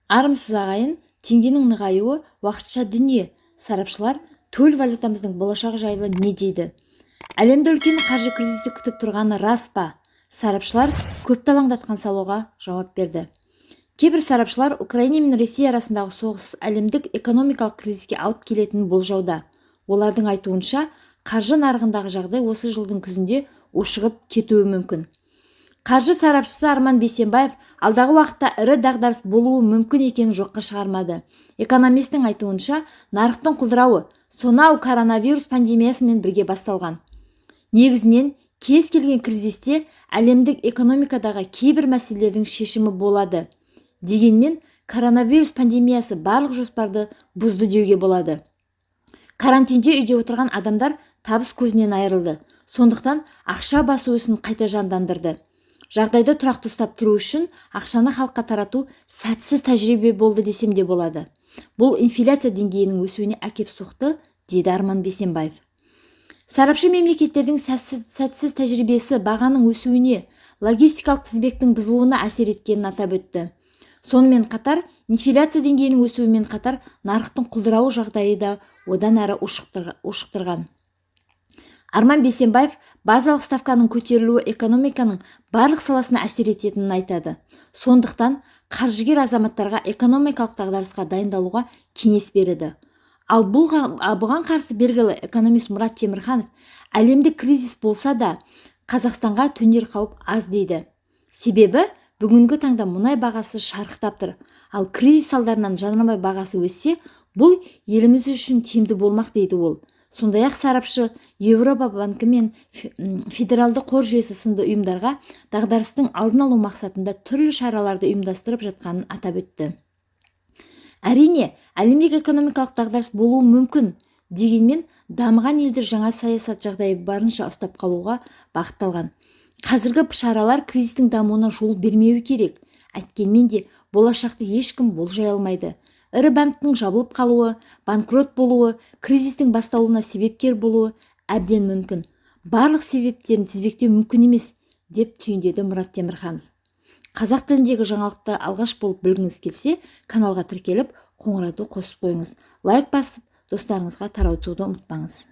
Армысыз ағайын, теңгенің нығаюы уақытша дүние. Сарапшылар төл валютамыздың болашағы жайлы не дейді? Әлемді үлкен қаржы кризисі күтіп тұрғаны рас па? Сарапшылар көпті алаңдатқан сауалға жауап берді. Кейбір сарапшылар Украина мен Ресей арасындағы соғыс әлемдік экономикалық кризиске алып келетінін болжауда. Олардың айтуынша, қаржы нарығындағы жағдай осы жылдың күзінде ушығып кетуі мүмкін. Қаржы сарапшысы Арман Бейсенбаев алдағы уақытта ірі дағдарыс болуы мүмкін екенін жоққа шығармады. Экономистің айтуынша, нарықтың құлдырауы сонау коронавирус пандемиясымен бірге басталған. Негізінен, кез келген кризисте әлемдік экономикадағы кейбір мәселелердің шешімі болады. Дегенмен, коронавирус пандемиясы барлық жоспарды бұзды деуге болады. Карантинде үйде отырған адамдар табыс көзінен айырылды. Сондықтан ақша басу ісін қайта жандандырды. Жағдайды тұрақты ұстап тұру үшін ақшаны халыққа тарату сәтсіз тәжірибе болды десем де болады. Бұл инфляция деңгейінің өсуіне әкеп соқты, дейді Арман Бейсенбаев. Сарапшы мемлекеттердің сәтсіз тәжірибесі бағаның өсуіне, логистикалық тізбектің бұзылуына әсер еткенін атап өтті. Сонымен қатар, инфляция деңгейінің өсуімен қатар нарықтың құлдырауы жағдайы да одан әрі ушықтырған. Арман Бейсенбаев базалық ставканың көтерілуі экономиканың барлық саласына әсер ететінін айтады. Сондықтан қаржыгер азаматтарға экономикалық дағдарысқа дайындалуға кеңес береді. Ал бұған қарсы белгілі экономист Мұрат Темірханов, әлемдік кризис болса да Қазақстанға төнер қауіп аз дейді. Себебі бүгінгі таңда мұнай бағасы шарықтап тұр. Ал кризис салдарынан жанармай бағасы өссе, бұл еліміз үшін тиімді болмақ дейді ол. Сондай-ақ сарапшы Еуропа банкі мен федералды қор жүйесі сынды ұйымдарға дағдарыстың алдын алу мақсатында түрлі шараларды ұйымдастырып жатқанын атап өтті. Әрине, әлемдік экономикалық дағдарыс болуы мүмкін, дегенмен дамыған елдер жаңа саясат жағдайы барынша ұстап қалуға бағытталған. Қазіргі шаралар кризистің дамуына жол бермеуі керек. Әйткенмен де болашақты ешкім болжай алмайды. Ірі банктің жабылып қалуы, банкрот болуы, кризистің басталуына себепкер болуы әбден мүмкін. Барлық себептерін тізбектеу мүмкін емес, деп түйіндеді Мұрат Темірханов. Қазақ тіліндегі жаңалықты алғаш болып білгіңіз келсе, каналға тіркеліп, қоңырауды қосып қойыңыз. Лайк басып, достарыңызға таратуды ұмытпаңыз.